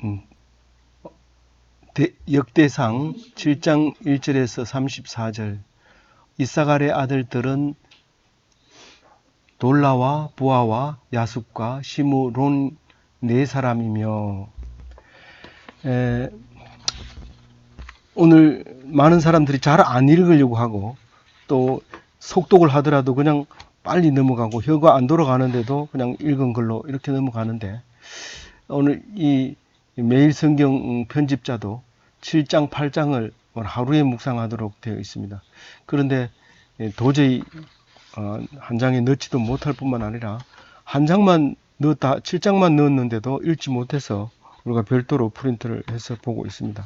음, 역대상 7장 1절에서 34절. 이사갈의 아들들은 돌라와 부아와 야숲과 시므론 네 사람이며, 오늘 많은 사람들이 잘 안 읽으려고 하고 또 속독을 하더라도 그냥 빨리 넘어가고 혀가 안 돌아가는데도 그냥 읽은 걸로 이렇게 넘어가는데, 오늘 이 매일 성경 편집자도 7장 8장을 하루에 묵상하도록 되어 있습니다. 그런데 도저히 한 장에 넣지도 못할 뿐만 아니라 한 장만 넣었다 7장만 넣었는데도 읽지 못해서 우리가 별도로 프린트를 해서 보고 있습니다.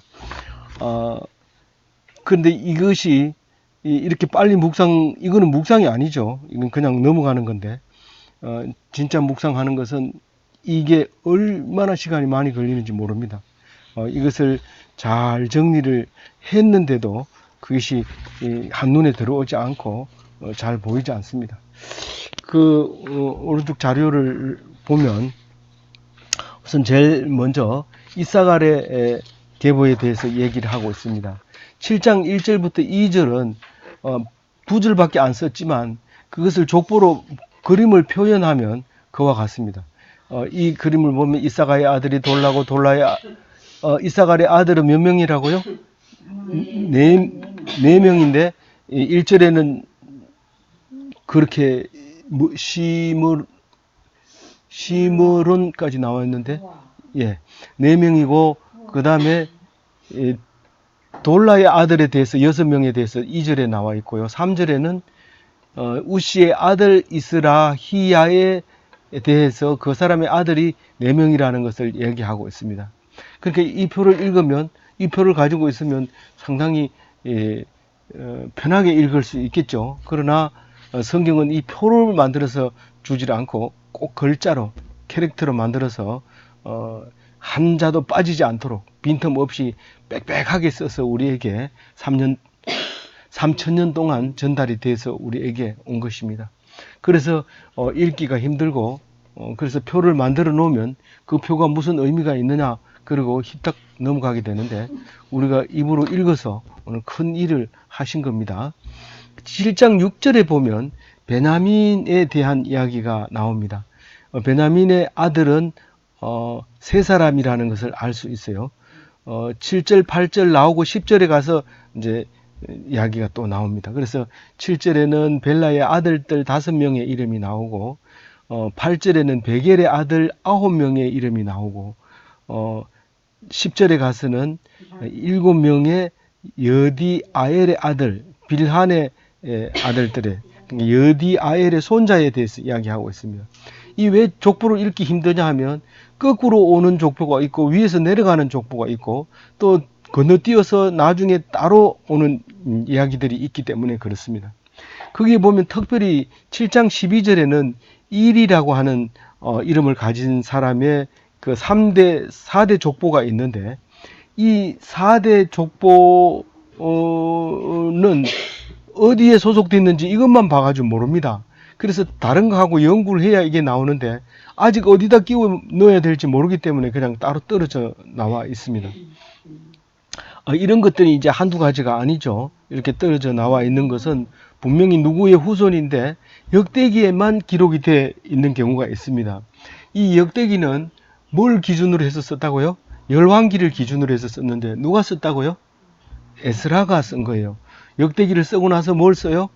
그런데 이것이 이렇게 빨리 이거는 묵상이 아니죠. 이건 그냥 넘어가는 건데, 진짜 묵상하는 것은 이게 얼마나 시간이 많이 걸리는지 모릅니다. 이것을 잘 정리를 했는데도 그것이 한눈에 들어오지 않고 잘 보이지 않습니다. 오른쪽 자료를 보면 우선 제일 먼저 이사갈의 계보에 대해서 얘기를 하고 있습니다. 7장 1절부터 2절은 두 줄밖에 안 썼지만 그것을 족보로 그림을 표현하면 그와 같습니다. 이 그림을 보면 이사갈의 아들이 돌라고, 이사갈의 아들은 몇 명이라고요? 네 명인데 1절에는 그렇게 시므론까지 나와 있는데, 네 명이고, 그 다음에 돌라의 아들에 대해서 6명에 대해서 2절에 나와 있고요. 3절에는 우시의 아들 이스라히야에 대해서 그 사람의 아들이 4명이라는 것을 얘기하고 있습니다. 그렇게 이 표를 읽으면, 이 표를 가지고 있으면 상당히 편하게 읽을 수 있겠죠. 그러나 성경은 이 표를 만들어서 주질 않고 꼭 글자로, 캐릭터로 만들어서 한 자도 빠지지 않도록 빈틈없이 빽빽하게 써서 우리에게 3,000년 동안 전달이 돼서 우리에게 온 것입니다. 그래서 읽기가 힘들고, 그래서 표를 만들어 놓으면 그 표가 무슨 의미가 있느냐, 그리고 휘딱 넘어가게 되는데, 우리가 입으로 읽어서 오늘 큰 일을 하신 겁니다. 7장 6절에 보면 베냐민에 대한 이야기가 나옵니다. 베냐민의 아들은 세 사람이라는 것을 알 수 있어요. 7절, 8절 나오고 10절에 가서 이제 이야기가 또 나옵니다. 그래서 7절에는 벨라의 아들들 5명의 이름이 나오고, 8절에는 베겔의 아들 9명의 이름이 나오고, 10절에 가서는 7명의 여디아엘의 아들, 빌한의 아들들의, 여디아엘의 손자에 대해서 이야기하고 있습니다. 이 왜 족보를 읽기 힘드냐 하면 거꾸로 오는 족보가 있고 위에서 내려가는 족보가 있고 또 건너뛰어서 나중에 따로 오는 이야기들이 있기 때문에 그렇습니다. 거기에 보면 특별히 7장 12절에는 일이라고 하는 이름을 가진 사람의 그 4대 족보가 있는데, 이 4대 족보는 어디에 소속됐는지 이것만 봐가지고 모릅니다. 그래서 다른 거하고 연구를 해야 이게 나오는데 아직 어디다 끼워 넣어야 될지 모르기 때문에 그냥 따로 떨어져 나와 있습니다. 이런 것들이 이제 한두 가지가 아니죠. 이렇게 떨어져 나와 있는 것은 분명히 누구의 후손인데 역대기에만 기록이 되어 있는 경우가 있습니다. 이 역대기는 뭘 기준으로 해서 썼다고요? 열왕기를 기준으로 해서 썼는데 누가 썼다고요? 에스라가 쓴 거예요. 역대기를 쓰고 나서 뭘 써요?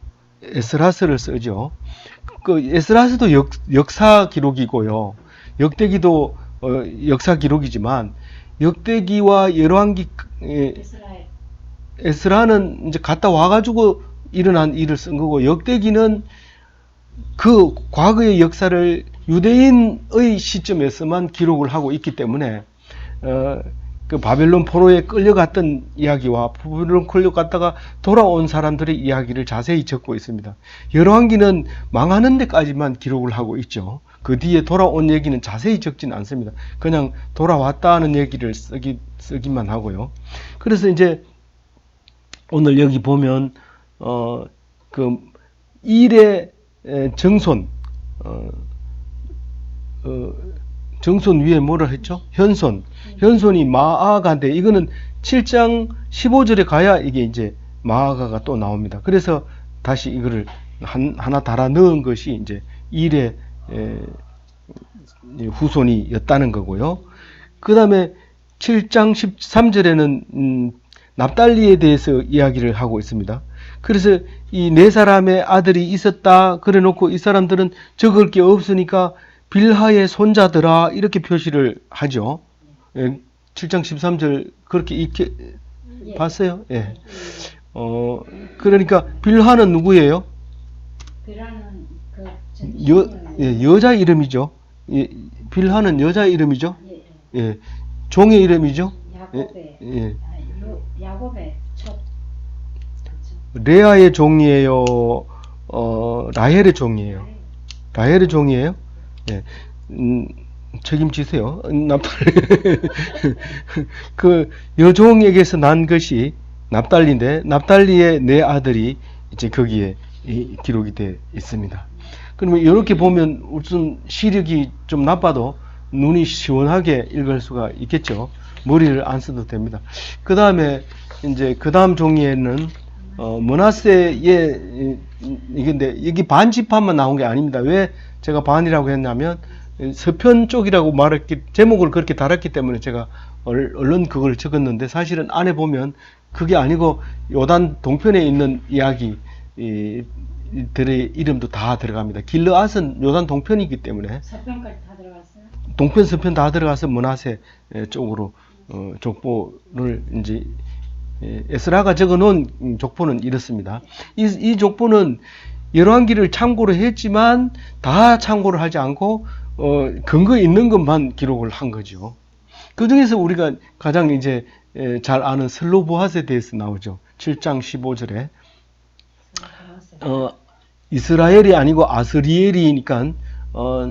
에스라서를 쓰죠. 그 에스라서도 역사 기록이고요. 역대기도 역사 기록이지만 역대기와 열왕기, 에스라는 이제 갔다 와가지고 일어난 일을 쓴 거고, 역대기는 그 과거의 역사를 유대인의 시점에서만 기록을 하고 있기 때문에 그 바벨론 포로에 끌려갔던 이야기와 바벨론 끌려갔다가 돌아온 사람들의 이야기를 자세히 적고 있습니다. 열왕기는 망하는 데까지만 기록을 하고 있죠. 그 뒤에 돌아온 얘기는 자세히 적지는 않습니다. 그냥 돌아왔다는 얘기를 쓰기만 하고요. 그래서 이제 오늘 여기 보면 그 일의 정손, 정손 위에 뭐라 했죠? 현손. 현손이 마아가인데 이거는 7장 15절에 가야 이게 이제 마아가가 또 나옵니다. 그래서 다시 이거를 하나 달아 넣은 것이 이제 일의 후손이었다는 거고요. 그 다음에 7장 13절에는 납달리에 대해서 이야기를 하고 있습니다. 그래서 이 네 사람의 아들이 있었다 그래 놓고 이 사람들은 적을 게 없으니까 빌하의 손자들아 이렇게 표시를 하죠. 7장 13절 그렇게 읽게 봤어요? 예. 그러니까 빌하는 누구예요? 빌하는 여자 이름이죠. 예, 빌하는 여자 이름이죠. 예. 종의 이름이죠. 야곱의 예. 야곱의 첫 레아의 종이에요. 라헬의 종이에요. 라헬의 종이에요. 예. 책임지세요. 그 여종에게서 난 것이 납달리인데 납달리의 네 아들이 이제 거기에 기록이 되어 있습니다. 그러면 이렇게 보면 우선 시력이 좀 나빠도 눈이 시원하게 읽을 수가 있겠죠. 머리를 안 써도 됩니다. 그 다음에 이제 그 다음 종이에는 므낫세의 이건데 여기 반 지파만 나온 게 아닙니다. 왜 제가 반이라고 했냐면 서편 쪽이라고 말했기 제목을 그렇게 달았기 때문에 제가 얼른 그걸 적었는데 사실은 안에 보면 그게 아니고 요단 동편에 있는 이야기 들의 이름도 다 들어갑니다. 길르앗은 요단 동편이기 때문에 서편까지 다 들어갔어요? 동편 서편 다 들어가서 므낫세 쪽으로 족보를 이제 에스라가 적어놓은 족보는 이렇습니다. 이 족보는 열왕기를 참고로 했지만 다 참고를 하지 않고 근거 있는 것만 기록을 한 거죠. 그 중에서 우리가 가장 이제 잘 아는 슬로보핫에 대해서 나오죠. 7장 15절에 이스라엘이 아니고 아스리엘이니까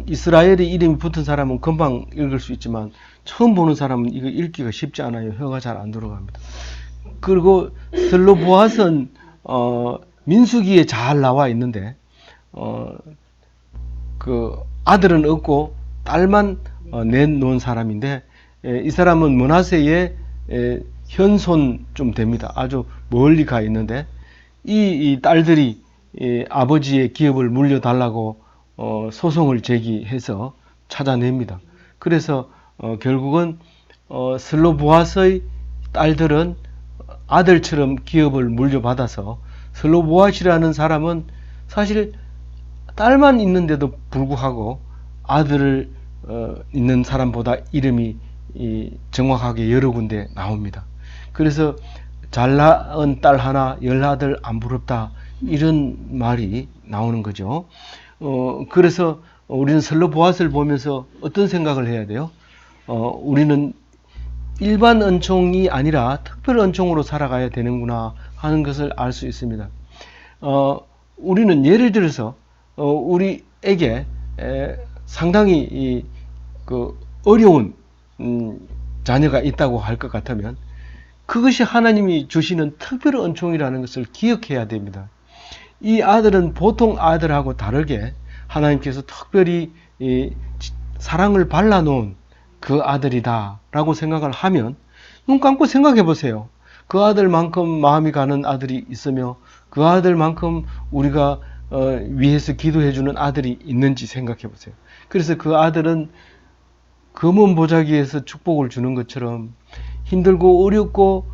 이스라엘의 이름이 붙은 사람은 금방 읽을 수 있지만 처음 보는 사람은 이거 읽기가 쉽지 않아요. 혀가 잘 안 들어갑니다. 그리고 슬로보핫은 민수기에 잘 나와 있는데 그 아들은 없고 딸만 내놓은 사람인데 이 사람은 므낫세의 현손 좀 됩니다. 아주 멀리 가 있는데 이 딸들이 아버지의 기업을 물려달라고 소송을 제기해서 찾아냅니다. 그래서 결국은 슬로보핫의 딸들은 아들처럼 기업을 물려받아서 슬로보핫이라는 사람은 사실 딸만 있는데도 불구하고 아들을 있는 사람보다 이름이 정확하게 여러 군데 나옵니다. 그래서 잘 낳은 딸 하나 열아들 안 부럽다 이런 말이 나오는 거죠. 그래서 우리는 슬로보핫을 보면서 어떤 생각을 해야 돼요? 우리는 일반 은총이 아니라 특별 은총으로 살아가야 되는구나 하는 것을 알 수 있습니다. 우리는 예를 들어서 우리에게 상당히 그 어려운 자녀가 있다고 할 것 같으면 그것이 하나님이 주시는 특별 은총이라는 것을 기억해야 됩니다. 이 아들은 보통 아들하고 다르게 하나님께서 특별히 사랑을 발라놓은 그 아들이다 라고 생각을 하면 눈 감고 생각해 보세요. 그 아들만큼 마음이 가는 아들이 있으며 그 아들만큼 우리가 위해서 기도해 주는 아들이 있는지 생각해 보세요. 그래서 그 아들은 검은 보자기에서 축복을 주는 것처럼 힘들고 어렵고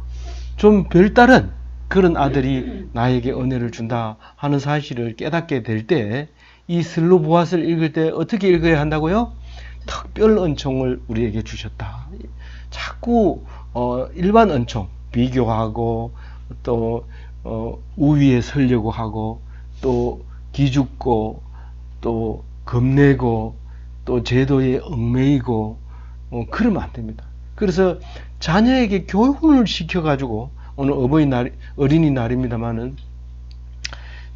좀 별다른 그런 아들이 나에게 은혜를 준다 하는 사실을 깨닫게 될 때 이 슬로보핫을 읽을 때 어떻게 읽어야 한다고요? 특별 은총을 우리에게 주셨다. 자꾸 일반 은총 비교하고 또 우위에 서려고 하고 또 기죽고 또 겁내고 또 제도에 얽매이고 그러면 안 됩니다. 그래서 자녀에게 교훈을 시켜가지고 오늘 어린이날입니다만은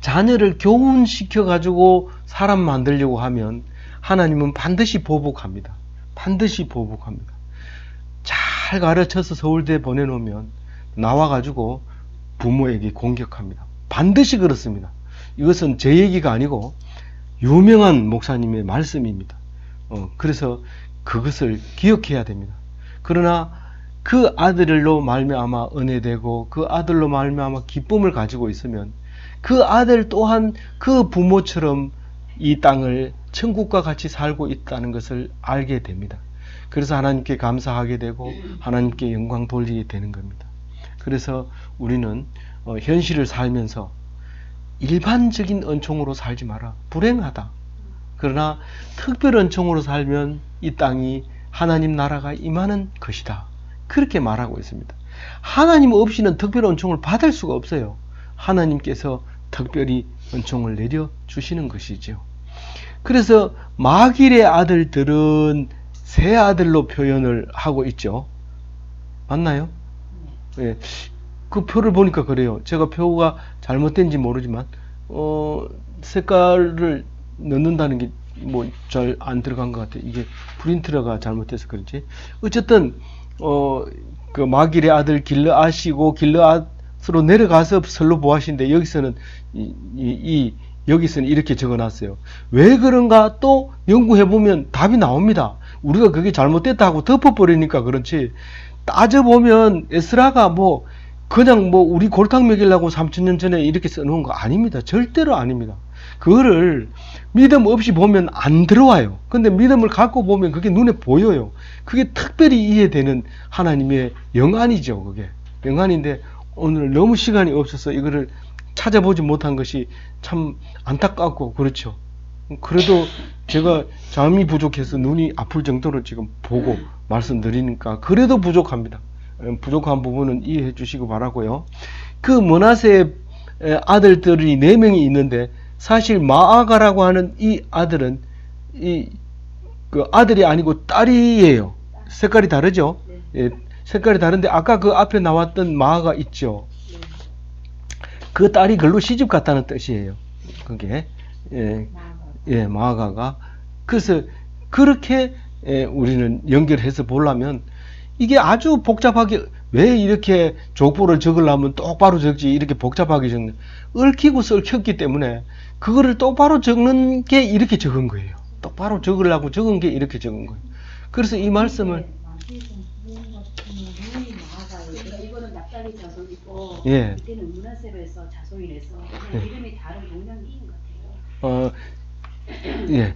자녀를 교훈시켜가지고 사람 만들려고 하면 하나님은 반드시 보복합니다. 반드시 보복합니다. 잘 가르쳐서 서울대 보내놓으면 나와가지고 부모에게 공격합니다. 반드시 그렇습니다. 이것은 제 얘기가 아니고 유명한 목사님의 말씀입니다. 그래서 그것을 기억해야 됩니다. 그러나 그 아들로 말미암아 은혜되고 그 아들로 말미암아 기쁨을 가지고 있으면 그 아들 또한 그 부모처럼 이 땅을 천국과 같이 살고 있다는 것을 알게 됩니다. 그래서 하나님께 감사하게 되고 하나님께 영광 돌리게 되는 겁니다. 그래서 우리는 현실을 살면서 일반적인 은총으로 살지 마라. 불행하다. 그러나 특별 은총으로 살면 이 땅이 하나님 나라가 임하는 것이다. 그렇게 말하고 있습니다. 하나님 없이는 특별 은총을 받을 수가 없어요. 하나님께서 특별히 은총을 내려 주시는 것이죠. 그래서 마길의 아들들은 세 아들로 표현을 하고 있죠. 맞나요? 예. 그 표를 보니까 그래요. 제가 표가 잘못된지 모르지만 색깔을 넣는다는 게 뭐 잘 안 들어간 것 같아요. 이게 프린터가 잘못돼서 그런지. 어쨌든 그 마길의 아들 길르앗이고 길르앗으로 내려가서 설로 보아신데 여기서는 여기서는 이렇게 적어놨어요. 왜 그런가 또 연구해보면 답이 나옵니다. 우리가 그게 잘못됐다 하고 덮어버리니까 그렇지. 따져보면 에스라가 뭐 그냥 뭐 우리 골탕 먹이려고 3000년 전에 이렇게 써놓은 거 아닙니다. 절대로 아닙니다. 그거를 믿음 없이 보면 안 들어와요. 근데 믿음을 갖고 보면 그게 눈에 보여요. 그게 특별히 이해되는 하나님의 영안이죠. 그게 영안인데 오늘 너무 시간이 없어서 이거를 찾아보지 못한 것이 참 안타깝고 그렇죠. 그래도 제가 잠이 부족해서 눈이 아플 정도로 지금 보고 말씀드리니까 그래도 부족합니다. 부족한 부분은 이해해 주시기 바라고요. 그 므낫세의 아들들이 4명이 있는데 사실 마아가라고 하는 이 아들은 그 아들이 아니고 딸이에요. 색깔이 다르죠? 예, 색깔이 다른데 아까 그 앞에 나왔던 마아가 있죠. 그 딸이 글로 시집 갔다는 뜻이에요. 그게 마아가가 그래서 그렇게 우리는 연결해서 보려면 이게 아주 복잡하게 왜 이렇게 족보를 적으려면 똑바로 적지 이렇게 복잡하게 적는 얽히고 썰켰기 때문에 그거를 똑바로 적는 게 이렇게 적은 거예요. 똑바로 적으려고 적은 게 이렇게 적은 거예요. 그래서 이 말씀을 이거는 납달리 자손이고 예. 이때는 므낫세에서 자손이라서 그냥 이름이 다른 동명이인 것 같아요. 예.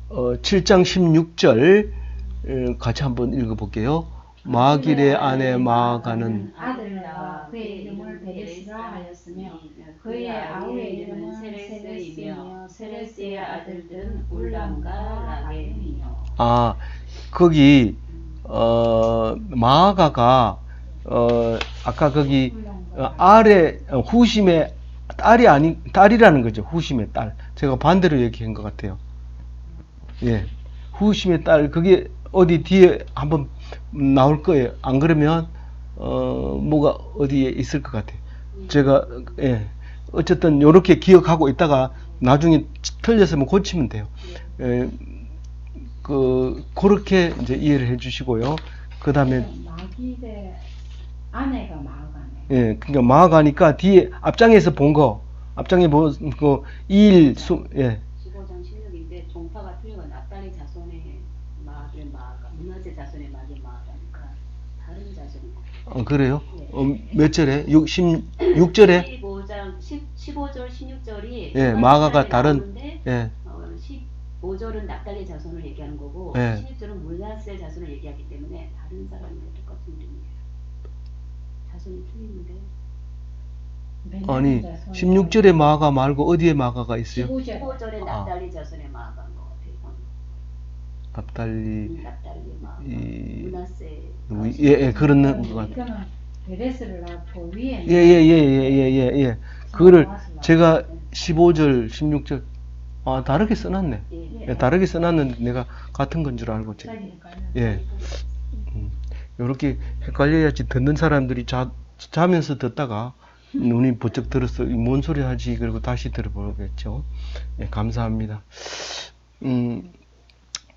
7장 16절 같이 한번 읽어볼게요. 마길의 아내 마아가는 아들과 그의 이름을 베레스라 하였으며 그의 아우의 이름은 세레스이며 세레스의 아들들은 울람과 라겜이며. 거기 마아가가 아까 거기 아래 후심의 딸이라는 거죠. 후심의 딸. 제가 반대로 얘기한 것 같아요. 예. 후심의 딸, 그게 어디 뒤에 한번 나올 거예요. 안 그러면, 뭐가 어디에 있을 것 같아요. 제가, 예. 어쨌든, 요렇게 기억하고 있다가, 나중에 틀렸으면 고치면 돼요. 그렇게 이제 이해를 해 주시고요. 그 다음에, 마길의 아내가 마아가네. 예, 그러니까 마아가니까 뒤에, 앞장에서 본 거, 앞장에 본 거, 예. 15장 16인데 종파가 틀려가 납달리 자손의 마아들 마아가 므낫세 자손의 마아들 마아가니까 다른 자손. 그래요? 네. 몇 절에? 16절에? 15절 16절이 예, 마아가가 다른, 예. 15절은 납달리 자손을 얘기하는 거고 예. 16절은 므낫세 자손을 얘기하기 때문에 다른 사람인데 똑같은 이름이에요. 자손이 틀리는데. 아니, 16절에 마아가 말고 어디에 마아가가 있어요? 15절에 납달리 자손의 마아가인 것 같아요. 납달리, 마아가. 이, 므낫세. 예, 그런 것 같아요. 이거는 베레스를 낳고 위에 예. 그거를 제가 15절, 16절, 다르게 써놨네. 예, 다르게 써놨는데 내가 같은 건 줄 알고. 예. 요렇게 헷갈려야지 듣는 사람들이 자면서 듣다가 눈이 번쩍 들었어. 뭔 소리 하지? 그리고 다시 들어보겠죠. 예, 감사합니다.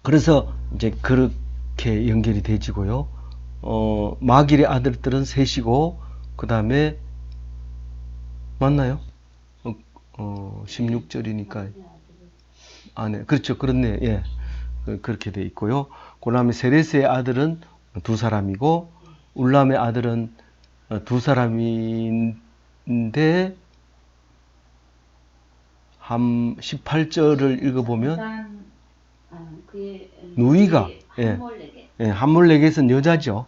그래서 이제 그렇게 연결이 되지고요. 마길의 아들들은 셋이고, 그 다음에, 맞나요? 16절이니까. 네, 그렇죠. 그렇네. 예. 그렇게 돼 있고요. 그 다음에 세레스의 아들은 2사람이고 울람의 아들은 2사람인데 한 18절을 읽어보면 일단 그의 누이가, 예. 함몰에게 예, 함몰렉에서는 여자죠.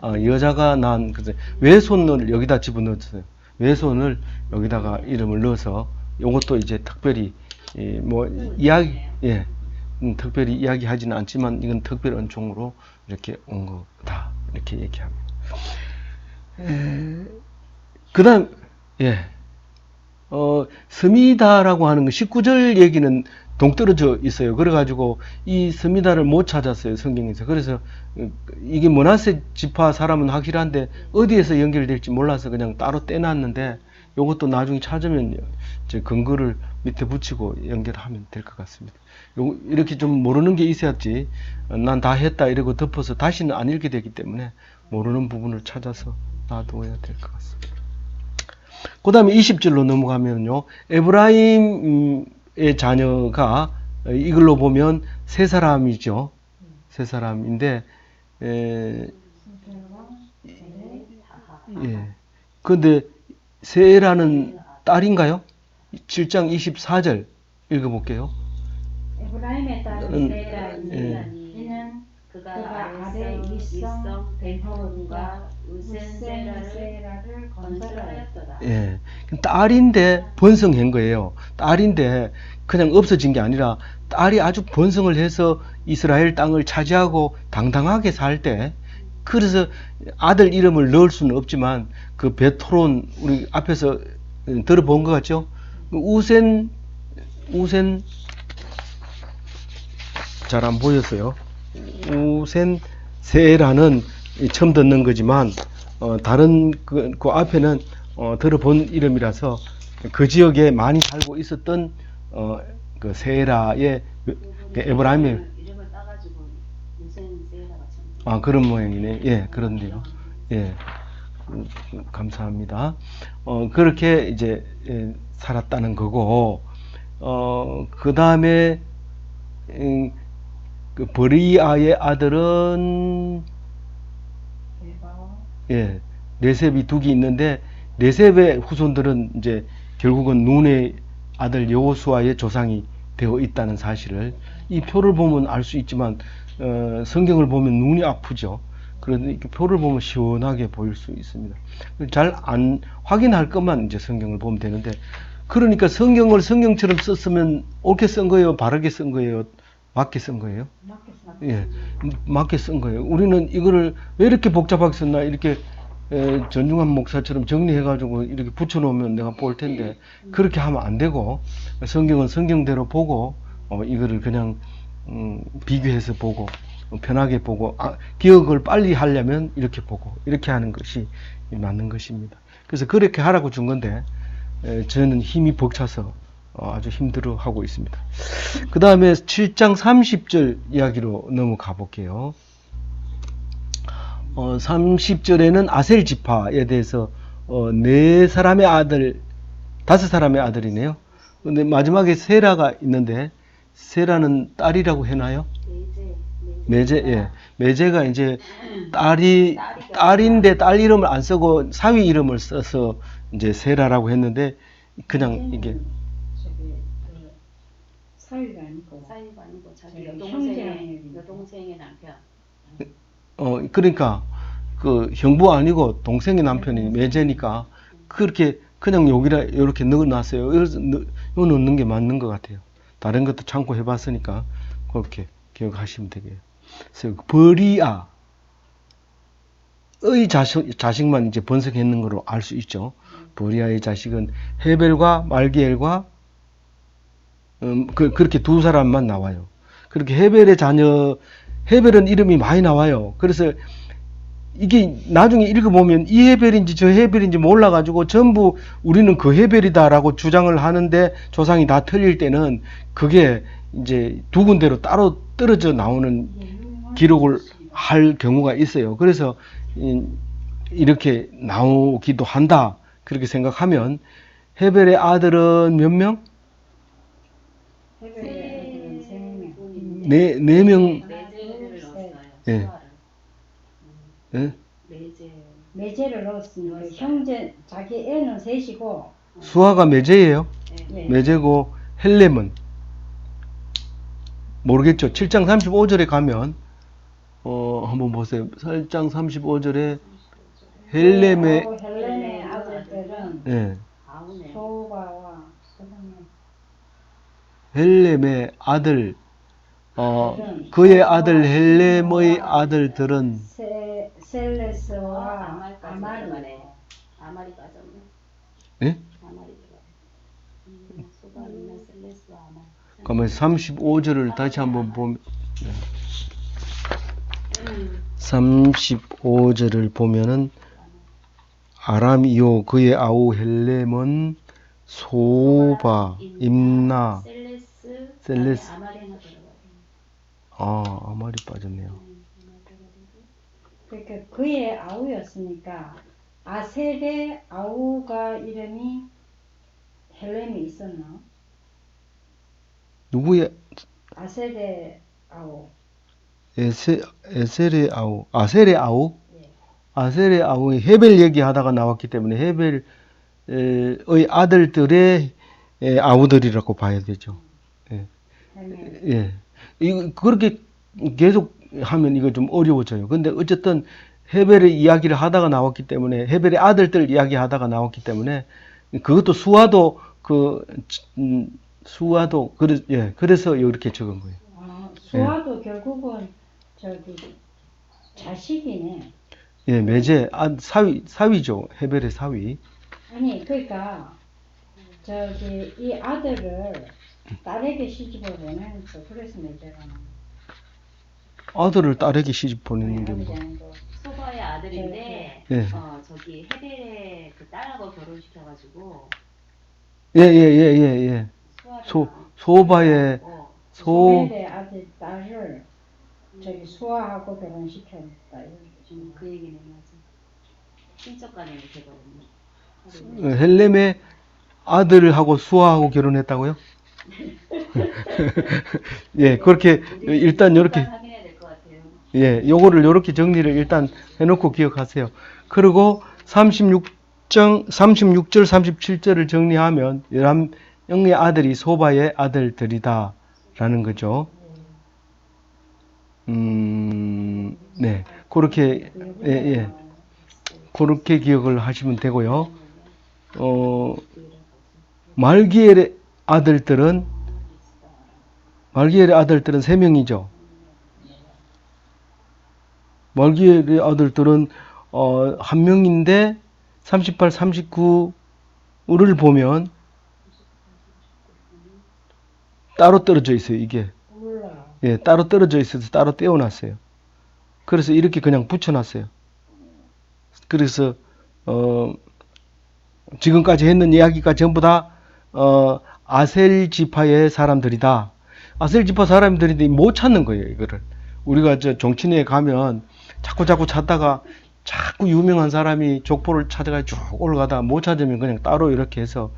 여자가 낳은 외손을 여기다 집어넣었어요. 외손을 여기다가 이름을 넣어서 이것도 이제 특별히 뭐 이야기, 예, 특별히 이야기하지는 않지만 이건 특별 은총으로 이렇게 온 거다 이렇게 얘기합니다. 그다음 예, 스미다라고 하는 거 19절 얘기는 동떨어져 있어요. 그래가지고 이 스미다를 못 찾았어요, 성경에서. 그래서 이게 므낫세 지파 사람은 확실한데 어디에서 연결될지 몰라서 그냥 따로 떼놨는데 요것도 나중에 찾으면 이제 근거를 밑에 붙이고 연결하면 될 것 같습니다. 이렇게 좀 모르는 게 있어야지 난 다 했다 이러고 덮어서 다시는 안 읽게 되기 때문에 모르는 부분을 찾아서 놔둬야 될 것 같습니다. 그 다음에 20절로 넘어가면요. 에브라임의 자녀가 이걸로 보면 3사람이죠. 3사람인데, 예. 근데 세라는 딸인가요? 7장 24절 읽어볼게요. 에브라임의 딸 세라니 이는 그가 아래 이성 벤허원과 우센세라를 우센세라를 건설하였더라. 예. 딸인데 번성한 거예요. 딸인데 그냥 없어진 게 아니라 딸이 아주 번성을 해서 이스라엘 땅을 차지하고 당당하게 살 때, 그래서 아들 이름을 넣을 수는 없지만 그 베토론 우리 앞에서 들어본 것 같죠? 우센 잘 안 보였어요. 우센 세라는 처음 듣는 거지만 다른 그 앞에는 들어본 이름이라서 그 지역에 많이 살고 있었던 그 세라의 에브라임의 이름을 따가지고 우센세라가 그런 모양이네. 예, 그런데요. 예, 감사합니다. 그렇게 이제 살았다는 거고, 그 다음에 그 버리아의 아들은 예, 레셉이 2개 있는데 레셉의 후손들은 이제 결국은 눈의 아들 여호수아의 조상이 되어 있다는 사실을 이 표를 보면 알 수 있지만 성경을 보면 눈이 아프죠. 그런데 이렇게 표를 보면 시원하게 보일 수 있습니다. 잘 안 확인할 것만 이제 성경을 보면 되는데, 그러니까 성경을 성경처럼 썼으면 옳게 쓴 거예요, 바르게 쓴 거예요, 맞게 쓴 거예요? 예, 맞게 쓴 거예요. 우리는 이거를 왜 이렇게 복잡하게 썼나 이렇게 전중한 목사처럼 정리해가지고 이렇게 붙여놓으면 내가 볼 텐데 그렇게 하면 안 되고 성경은 성경대로 보고 이거를 그냥 비교해서 보고 편하게 보고 기억을 빨리 하려면 이렇게 보고 이렇게 하는 것이 맞는 것입니다. 그래서 그렇게 하라고 준 건데 저는 힘이 벅차서 아주 힘들어 하고 있습니다. 그 다음에 7장 30절 이야기로 넘어가 볼게요. 30절에는 아셀 지파에 대해서 4사람의 아들, 5사람의 아들이네요. 근데 마지막에 세라가 있는데 세라는 딸이라고 해놔요? 매제, 예. 매제가 이제 딸인데 딸 이름을 안 쓰고 사위 이름을 써서 이제 세라라고 했는데 그냥 이게 사위가 아니고 자기 형제랑 여동생의 남편. 그러니까 그 형부 아니고 동생의 남편이 매제니까 그렇게 그냥 여기다 이렇게 넣어놨어요. 그래서 이거 넣는 게 맞는 것 같아요. 다른 것도 참고 해봤으니까 그렇게 기억하시면 되겠어요. 그래서 버리아의 자식만 이제 번성했는 걸로 알 수 있죠. 버리아의 자식은 헤벨과 말기엘과 그렇게 2사람만 나와요. 그렇게 헤벨의 자녀, 헤벨은 이름이 많이 나와요. 그래서 이게 나중에 읽어보면 이 헤벨인지 저 헤벨인지 몰라가지고 전부 우리는 그 헤벨이다라고 주장을 하는데 조상이 다 틀릴 때는 그게 이제 2군데로 따로 떨어져 나오는 기록을 할 경우가 있어요. 그래서 이렇게 나오기도 한다. 그렇게 생각하면 헤벨의 아들은 몇 명? 헤벨의 아들은 네 명, 매제를 넣었어요. 예. 수화를. 예? 매제. 매제를 넣었으니까 형제 자기 애는 셋이고 수아가 매제예요. 네. 예. 매제고 헬렘은 모르겠죠. 7장 35절에 가면 한번 보세요. 8장 35절에 헬렘의 헬렘의 아들들은 예. 아우네. 소바와 소바네. 헬렘의 아들 그의 아들 헬렘의 아들들은 셀레스와 아말까지 아말이. 들어가네. 아말이 빠졌네. 예? 아말이 들어가네. 소바나 셀레스와 아말. 그러면 35절을 다시 한번 보면 35절을 보면은 아람이요 그의 아우 헬렘은 소바 임나 셀레스. 아말이 하나 들어가요. 아말이 빠졌네요. 그러니까 그의 아우였으니까 아셀의 아우가 이름이 헬렘이 있었나? 누구의 아셀의 아우. 에셀의 아우 아셀의 아우 예. 아셀의 아우의 헤벨 얘기하다가 나왔기 때문에 헤벨의 아들들의 아우들이라고 봐야 되죠. 예. 헬렘. 예. 이거 그렇게 계속 하면 이거 좀 어려워져요. 근데 어쨌든 헤벨의 이야기를 하다가 나왔기 때문에 헤벨의 아들들 이야기하다가 나왔기 때문에 그것도 수아도 그래서 이렇게 적은 거예요. 수아도 결국은 저기 자식이네. 예, 매제 사위죠. 헤벨의 사위. 아니 그러니까 저기 이 아들을 딸에게 시집을 보내니까 그래서 매제가 나는 아들을 딸에게 시집 보내는 게 뭐. 소바의 아들인데 예. 저기 헤벨의 그 딸하고 결혼시켜가지고 예. 소바의 소벨의 아들 딸을 저기 수아하고 결혼시켰다. 그 얘기는 맞아. 친척간에 되거든요. 헬렘의 아들하고 수아하고 결혼했다고요? 예, 그렇게 일단 이렇게 확인해야 될 것 같아요. 예, 요거를 이렇게 정리를 일단 해놓고 기억하세요. 그리고 36절, 37절을 정리하면 11명의 아들이 소바의 아들들이다라는 거죠. 네, 그렇게 그렇게 기억을 하시면 되고요. 말기엘의 아들들은 3명이죠. 말기엘의 아들들은 한 명인데 38, 39를 보면 따로 떨어져 있어요. 이게 몰라. 예, 따로 떨어져 있어서 따로 떼어놨어요. 그래서 이렇게 그냥 붙여놨어요. 그래서 지금까지 했는 이야기가 전부 다 아셀 지파의 사람들이다. 아셀 지파 사람들인데 못 찾는 거예요. 이거를 우리가 저 종친회에 가면 자꾸 찾다가 자꾸 유명한 사람이 족보를 찾아가 쭉 올라가다 못 찾으면 그냥 따로 이렇게 해서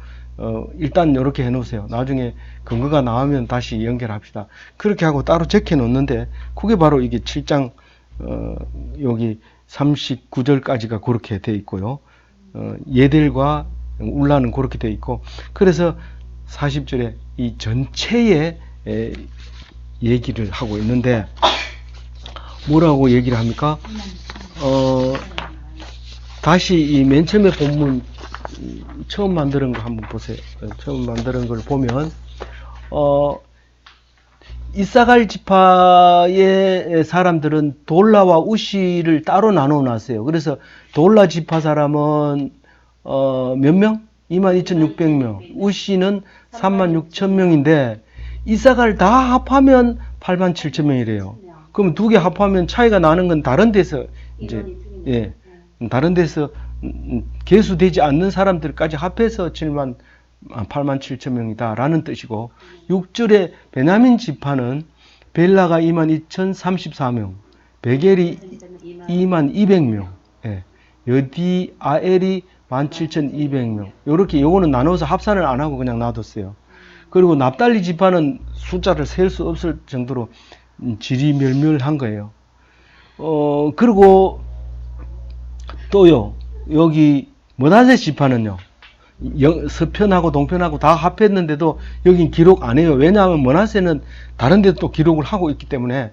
일단 이렇게 해놓으세요. 나중에 근거가 나오면 다시 연결합시다. 그렇게 하고 따로 적혀 놓는데 그게 바로 이게 7장 여기 39절까지가 그렇게 돼 있고요. 예델과 울라는 그렇게 돼 있고, 그래서 40절에 이 전체의 얘기를 하고 있는데 뭐라고 얘기를 합니까? 다시 이 맨 처음에 본문 처음 만드는 거 한번 보세요. 처음 만드는 걸 보면 이사갈 지파의 사람들은 돌라와 우시를 따로 나눠 놨어요. 그래서 돌라 지파 사람은 몇 명? 22,600명. 우시는 36,000명인데 이사갈 다 합하면 87,000명이래요. 그럼 두 개 합하면 차이가 나는 건 다른 데서 이제 다른 데서 계수되지 않는 사람들까지 합해서 87,000명이다 라는 뜻이고, 6절에 베냐민 지파는 벨라가 22,034명, 베겔이 22,200명, 여디아엘이 17,200명. 요렇게 요거는 나눠서 합산을 안 하고 그냥 놔뒀어요. 그리고 납달리 지파는 숫자를 셀 수 없을 정도로 지리멸멸한 거예요. 그리고 또요, 여기 므낫세 지파는요, 서편하고 동편하고 다 합했는데도 여긴 기록 안 해요. 왜냐하면 므낫세는 다른 데도 또 기록을 하고 있기 때문에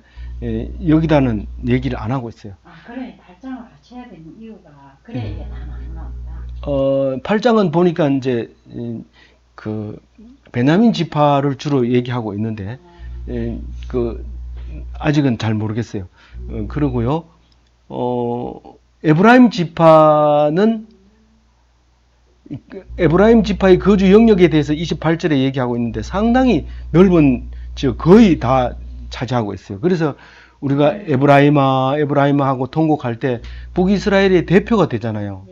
여기다는 얘기를 안 하고 있어요. 아, 그래. 8장을 같이 해야 되는 이유가 그래 이게 다 나누나 보다. 8장은 보니까 이제 그 베냐민 지파를 주로 얘기하고 있는데 그 아직은 잘 모르겠어요. 그러고요. 에브라임 지파는 에브라임 지파의 거주 영역에 대해서 28절에 얘기하고 있는데 상당히 넓은 지역 거의 다 차지하고 있어요. 그래서 우리가 에브라임하고 통곡할 때 북이스라엘의 대표가 되잖아요.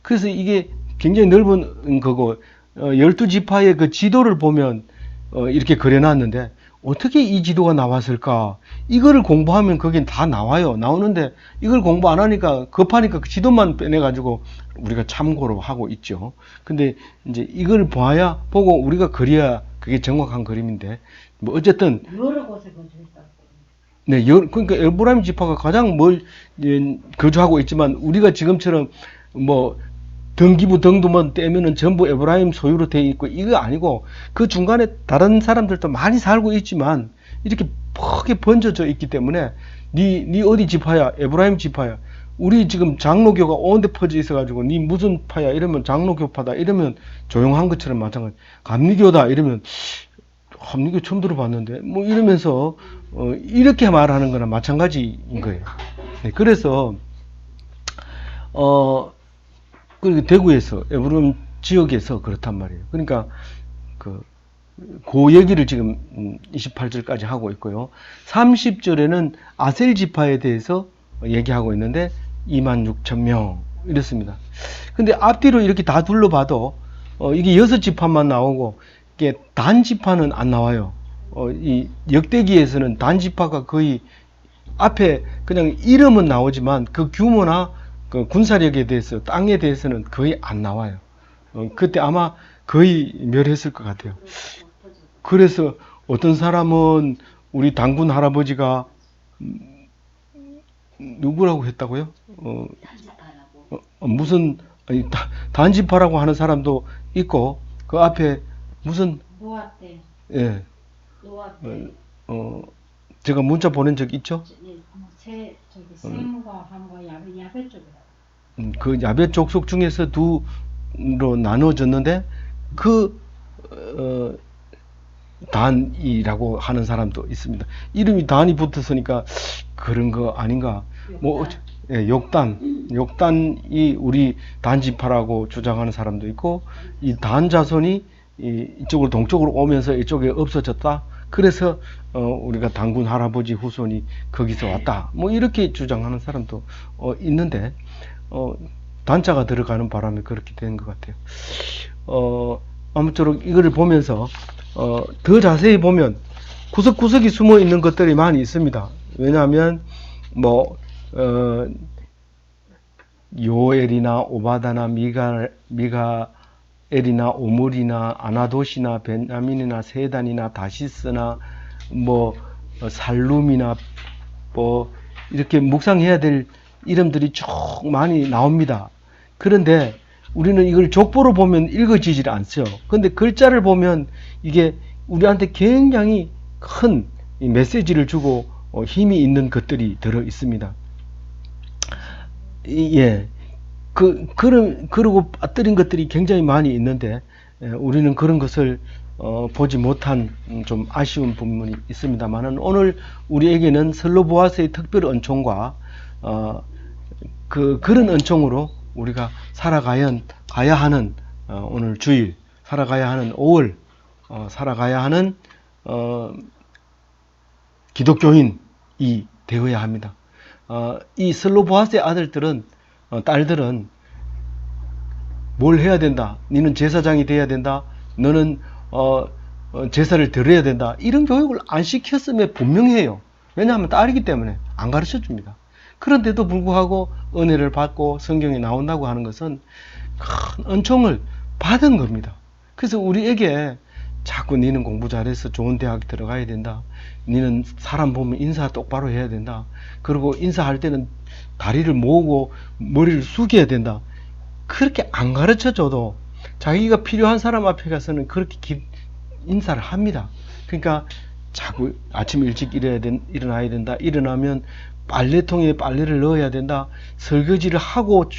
그래서 이게 굉장히 넓은 거고 12지파의 그 지도를 보면 이렇게 그려놨는데 어떻게 이 지도가 나왔을까? 이거를 공부하면 거긴 다 나와요. 나오는데 이걸 공부 안 하니까 급하니까 그 지도만 빼내가지고 우리가 참고로 하고 있죠. 근데 이제 이걸 보고 우리가 그려야 그게 정확한 그림인데 뭐 어쨌든 여러 곳에 거주했다. 네, 그러니까 에브라임 지파가 가장 거주하고 있지만 우리가 지금처럼 뭐 등기부 등도만 떼면은 전부 에브라임 소유로 돼 있고 이거 아니고 그 중간에 다른 사람들도 많이 살고 있지만 이렇게 크게 번져져 있기 때문에 네 어디 지파야? 에브라임 지파야. 우리 지금 장로교가 온데 퍼져 있어가지고 네 무슨 파야? 이러면 장로교파다. 이러면 조용한 것처럼 마찬가지. 감리교다. 이러면 감리교 처음 들어봤는데 뭐 이러면서 이렇게 말하는 거나 마찬가지인 거예요. 네, 그래서 그리고 대구에서 에브라임 지역에서 그렇단 말이에요. 그러니까 그 얘기를 지금 28절까지 하고 있고요. 30절에는 아셀 지파에 대해서 얘기하고 있는데 26,000명 이렇습니다. 근데 앞뒤로 이렇게 다 둘러봐도 이게 6지파만 나오고 이게 단 지파는 안 나와요. 이 역대기에서는 단 지파가 거의 앞에 그냥 이름은 나오지만 그 규모나 그 군사력에 대해서 땅에 대해서는 거의 안 나와요. 그때 아마 거의 멸했을 것 같아요. 그래서 어떤 사람은 우리 당군 할아버지가 누구라고 했다고요? 무슨 단지파라고 하는 사람도 있고 그 앞에 무슨 노아때. 예. 노아때. 제가 문자 보낸 적 있죠? 세무가 함과 야베 쪽이라. 그 야베 족속 중에서 두로 나눠졌는데 그 단이라고 하는 사람도 있습니다. 이름이 단이 붙었으니까 그런 거 아닌가? 욕단이 우리 단지파라고 주장하는 사람도 있고 이 단 자손이 이쪽으로 동쪽으로 오면서 이쪽에 없어졌다. 그래서 우리가 당군 할아버지 후손이 거기서 왔다. 뭐 이렇게 주장하는 사람도 있는데 단자가 들어가는 바람에 그렇게 된 것 같아요. 아무쪼록 이거를 보면서 더 자세히 보면 구석구석이 숨어 있는 것들이 많이 있습니다. 왜냐하면 뭐 요엘이나 오바다나 미가엘이나 오므리나 아나도시나 벤야민이나 세단이나 다시스나 뭐 살룸이나 뭐 이렇게 묵상해야 될 이름들이 쭉 많이 나옵니다. 그런데 우리는 이걸 족보로 보면 읽어지질 않죠. 근데 글자를 보면 이게 우리한테 굉장히 큰 메시지를 주고 힘이 있는 것들이 들어 있습니다. 예. 그러고 빠뜨린 것들이 굉장히 많이 있는데, 우리는 그런 것을, 보지 못한 좀 아쉬운 부분이 있습니다만은, 오늘 우리에게는 슬로보아스의 특별 은총과, 그런 은총으로 우리가 가야 하는, 오늘 주일, 살아가야 하는 5월, 살아가야 하는, 기독교인이 되어야 합니다. 이 슬로보아스의 딸들은 뭘 해야 된다. 너는 제사장이 돼야 된다. 너는 제사를 드려야 된다. 이런 교육을 안 시켰음에 분명해요. 왜냐하면 딸이기 때문에 안 가르쳐 줍니다. 그런데도 불구하고 은혜를 받고 성경에 나온다고 하는 것은 큰 은총을 받은 겁니다. 그래서 우리에게 자꾸 니는 공부 잘해서 좋은 대학 들어가야 된다. 니는 사람 보면 인사 똑바로 해야 된다. 그리고 인사할 때는 다리를 모으고 머리를 숙여야 된다. 그렇게 안 가르쳐 줘도 자기가 필요한 사람 앞에 가서는 그렇게 인사를 합니다. 그러니까 자꾸 아침 일찍 일어나야 된다. 일어나면 빨래통에 빨래를 넣어야 된다. 설거지를 하고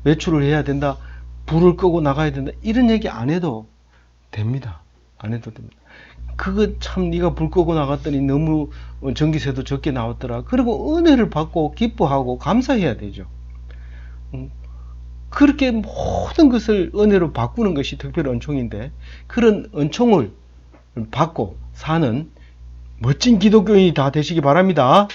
외출을 해야 된다. 불을 끄고 나가야 된다. 이런 얘기 안 해도 됩니다. 안 해도 됩니다. 그거 참 네가 불 끄고 나갔더니 너무 전기세도 적게 나왔더라. 그리고 은혜를 받고 기뻐하고 감사해야 되죠. 그렇게 모든 것을 은혜로 바꾸는 것이 특별 은총인데, 그런 은총을 받고 사는 멋진 기독교인이 다 되시기 바랍니다.